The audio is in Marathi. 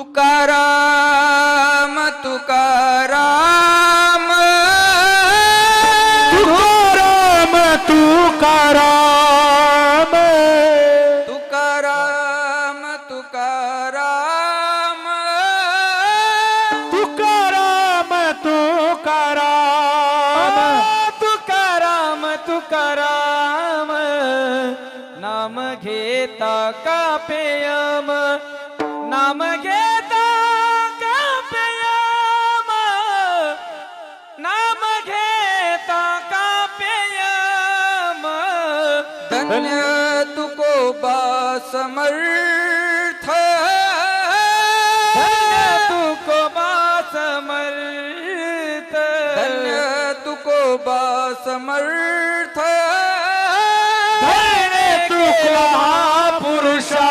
तुकाराम तुकाराम तुकाराम तुकाराम तुकाराम तुकाराम तुकाराम तुकाराम तुकाराम तुकाराम नाम घेता कापेयम नाम घेता कापेयम नाम घेता कापेयम धन्य तुकोबा समर्थ धन्य तुकोबा समर्थ धन्य तुकोबा समर्थ धन्य तुकोबा पुरुषा